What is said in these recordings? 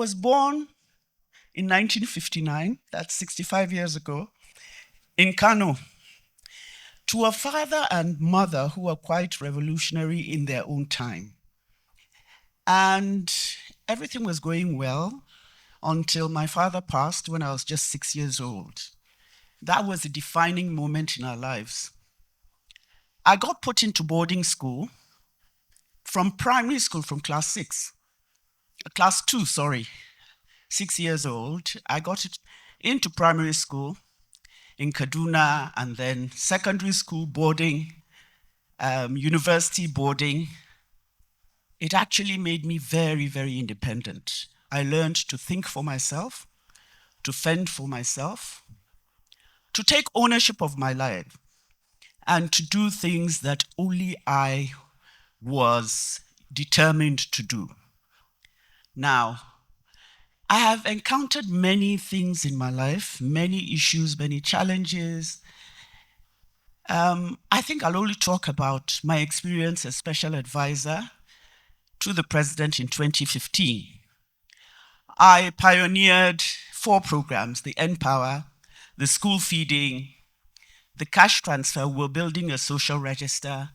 was born in 1959, that's 65 years ago, in Kano, to a father and mother who were quite revolutionary in their own time. And everything was going well until my father passed when I was just 6 years old. That was a defining moment in our lives. I got put into boarding school from primary school, from class 2, sorry, 6 years old. I got into primary school in Kaduna, and then secondary school boarding, university boarding. It actually made me very, very independent. I learned to think for myself, to fend for myself, to take ownership of my life, and to do things that only I was determined to do. Now, I have encountered many things in my life, many issues, many challenges. I think I'll only talk about my experience as special advisor to the president in 2015. I pioneered 4 programs: the Empower, the school feeding, the cash transfer, we're building a social register,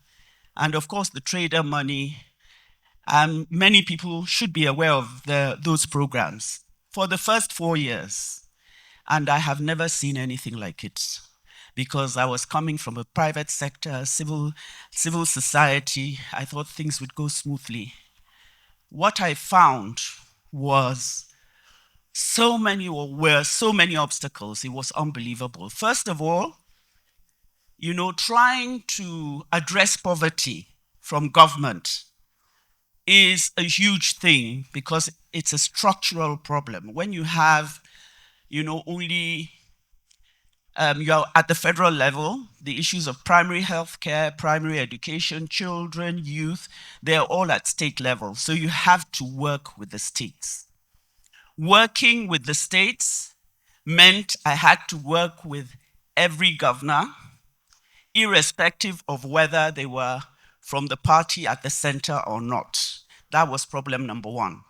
and of course the Trader Moni. Many people should be aware of those programs for the first 4 years. And I have never seen anything like it, because I was coming from a private sector, civil society. I thought things would go smoothly. What I found was so many obstacles. It was unbelievable. First of all, trying to address poverty from government is a huge thing, because it's a structural problem. When you have, only you're at the federal level, the issues of primary health care, primary education, children, youth, they're all at state level. So you have to work with the states. Working with the states meant I had to work with every governor, irrespective of whether they were from the party at the center or not. That was problem number 1.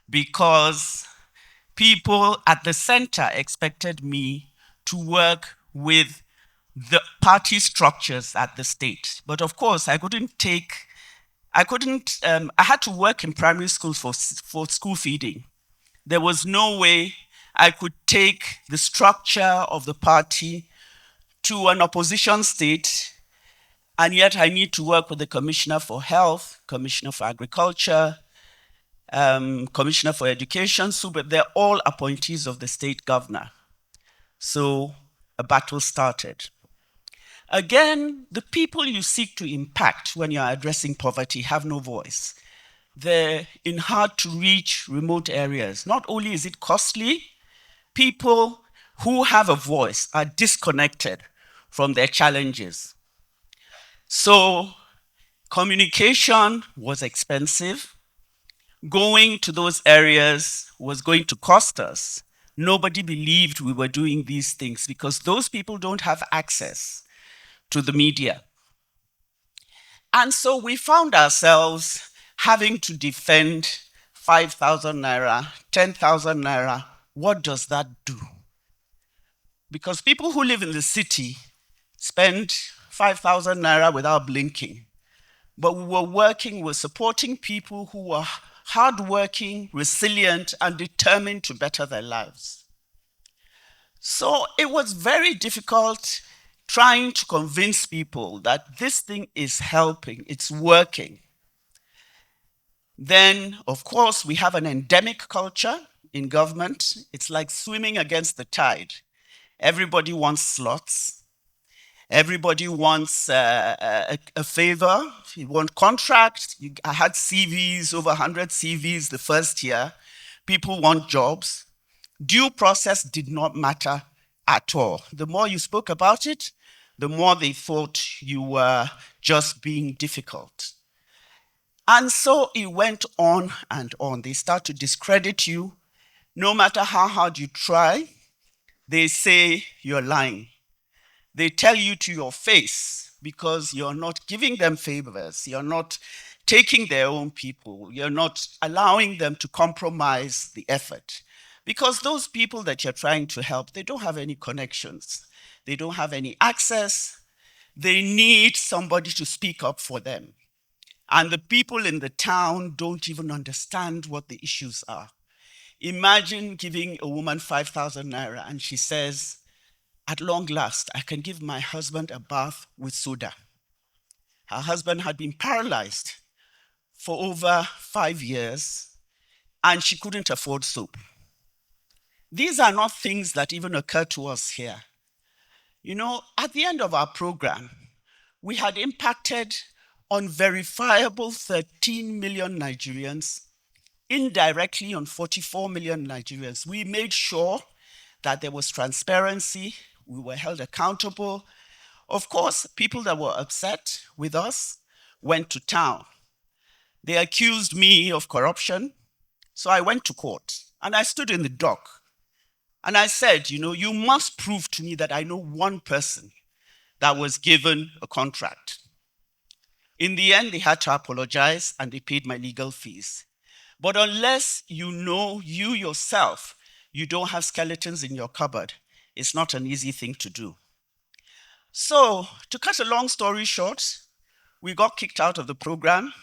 Because people at the center expected me to work with the party structures at the state. But of course, I had to work in primary schools for school feeding. There was no way I could take the structure of the party to an opposition state, and yet I need to work with the Commissioner for Health, Commissioner for Agriculture, Commissioner for Education, but they're all appointees of the state governor. So a battle started. Again, the people you seek to impact when you're addressing poverty have no voice. They're in hard-to-reach remote areas. Not only is it costly, people who have a voice are disconnected from their challenges. So communication was expensive. Going to those areas was going to cost us. Nobody believed we were doing these things, because those people don't have access to the media. And so we found ourselves having to defend 5,000 naira, 10,000 naira. What does that do? Because people who live in the city spend 5,000 naira without blinking. But we were supporting people who were hardworking, resilient, and determined to better their lives. So it was very difficult trying to convince people that this thing is helping, it's working. Then, of course, we have an endemic culture in government. It's like swimming against the tide. Everybody wants slots. Everybody wants a favor. You want contracts. I had CVs, over 100 CVs the first year. People want jobs. Due process did not matter at all. The more you spoke about it, the more they thought you were just being difficult. And so it went on and on. They start to discredit you. No matter how hard you try, they say you're lying. They tell you to your face, because you're not giving them favors. You're not taking their own people. You're not allowing them to compromise the effort. Because those people that you're trying to help, they don't have any connections. They don't have any access. They need somebody to speak up for them. And the people in the town don't even understand what the issues are. Imagine giving a woman 5,000 naira and she says, at long last, I can give my husband a bath with soda. Her husband had been paralyzed for over 5 years and she couldn't afford soap. These are not things that even occur to us here. You know, at the end of our program, we had impacted on verifiable 13 million Nigerians, indirectly on 44 million Nigerians. We made sure that there was transparency, we were held accountable. Of course, people that were upset with us went to town. They accused me of corruption, so I went to court and I stood in the dock and I said, you know, you must prove to me that I know one person that was given a contract. In the end, they had to apologize and they paid my legal fees. But unless you know you yourself, you don't have skeletons in your cupboard, it's not an easy thing to do. So, to cut a long story short, we got kicked out of the program.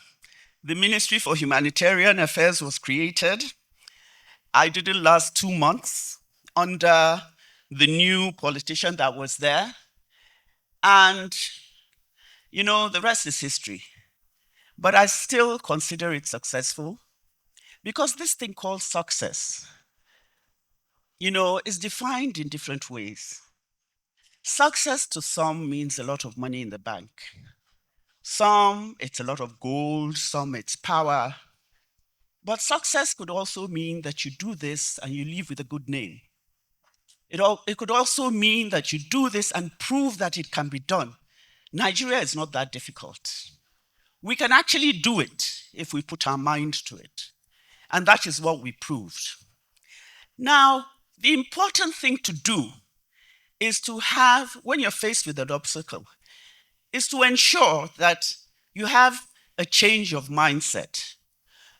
The Ministry for Humanitarian Affairs was created. I didn't last 2 months under the new politician that was there. And, you know, the rest is history. But I still consider it successful because this thing called success, you know, is defined in different ways. Success to some means a lot of money in the bank. Some, it's a lot of gold, some, it's power. But success could also mean that you do this and you leave with a good name. It could also mean that you do this and prove that it can be done. Nigeria is not that difficult. We can actually do it if we put our mind to it. And that is what we proved. Now, the important thing to do is to have, when you're faced with an obstacle, is to ensure that you have a change of mindset.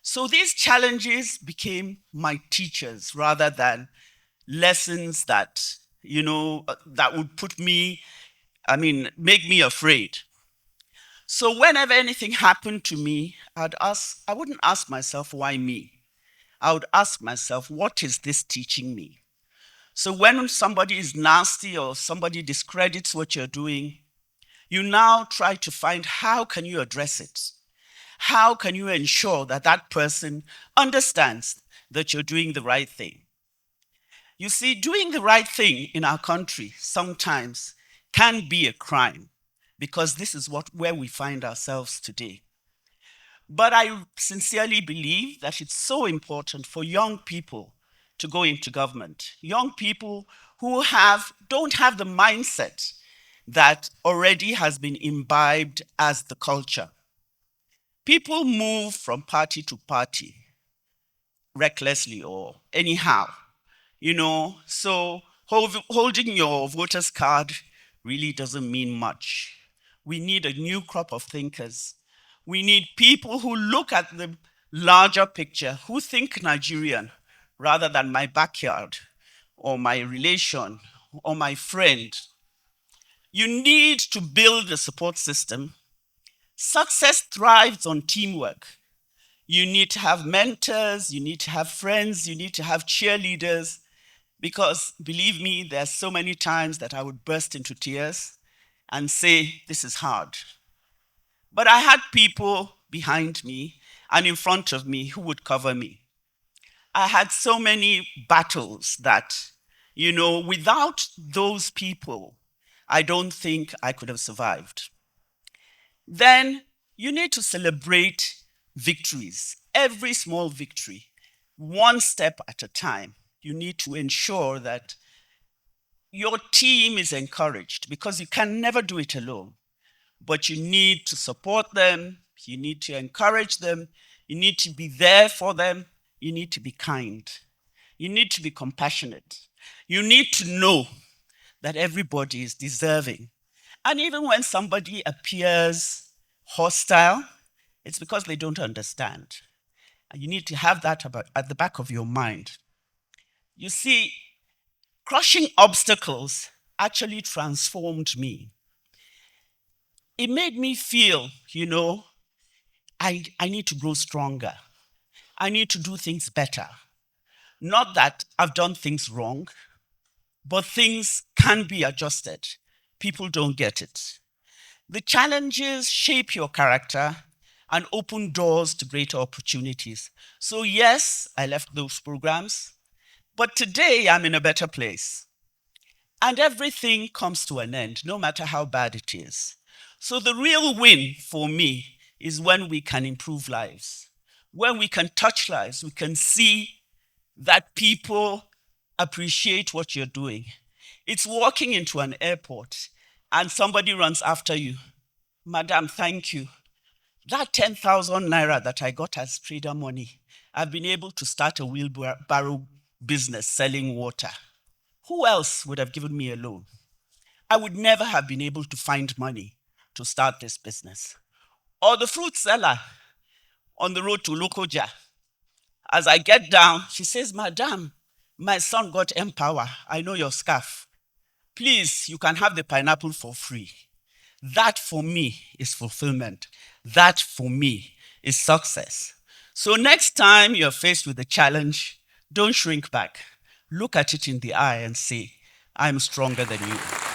So these challenges became my teachers rather than lessons that, you know, that would make me afraid. So whenever anything happened to me, I wouldn't ask myself, why me? I would ask myself, what is this teaching me? So when somebody is nasty or somebody discredits what you're doing, you now try to find how can you address it? How can you ensure that that person understands that you're doing the right thing? You see, doing the right thing in our country sometimes can be a crime because this is where we find ourselves today. But I sincerely believe that it's so important for young people to go into government. Young people who don't have the mindset that already has been imbibed as the culture. People move from party to party recklessly or anyhow, you know, so holding your voter's card really doesn't mean much. We need a new crop of thinkers. We need people who look at the larger picture, who think Nigerian rather than my backyard or my relation or my friend. You need to build a support system. Success thrives on teamwork. You need to have mentors, you need to have friends, you need to have cheerleaders, because believe me, there are so many times that I would burst into tears and say, this is hard. But I had people behind me and in front of me who would cover me. I had so many battles that, you know, without those people, I don't think I could have survived. Then you need to celebrate victories, every small victory, one step at a time. You need to ensure that your team is encouraged because you can never do it alone. But you need to support them, you need to encourage them, you need to be there for them, you need to be kind, you need to be compassionate. You need to know that everybody is deserving. And even when somebody appears hostile, It's because they don't understand. And you need to have that at the back of your mind. You see, crushing obstacles actually transformed me. It made me feel, I need to grow stronger. I need to do things better. Not that I've done things wrong, but things can be adjusted. People don't get it. The challenges shape your character and open doors to greater opportunities. So, yes, I left those programs, but today I'm in a better place. And everything comes to an end, no matter how bad it is. So, the real win for me is when we can improve lives, when we can touch lives, we can see that people appreciate what you're doing. It's walking into an airport and somebody runs after you. Madam, thank you. That 10,000 naira that I got as Trader Moni, I've been able to start a wheelbarrow business selling water. Who else would have given me a loan? I would never have been able to find money to start this business. Or the fruit seller on the road to Lokoja. As I get down, she says, Madam, my son got Empower. I know your scarf. Please, you can have the pineapple for free. That for me is fulfillment. That for me is success. So next time you're faced with a challenge, don't shrink back. Look at it in the eye and say, I'm stronger than you.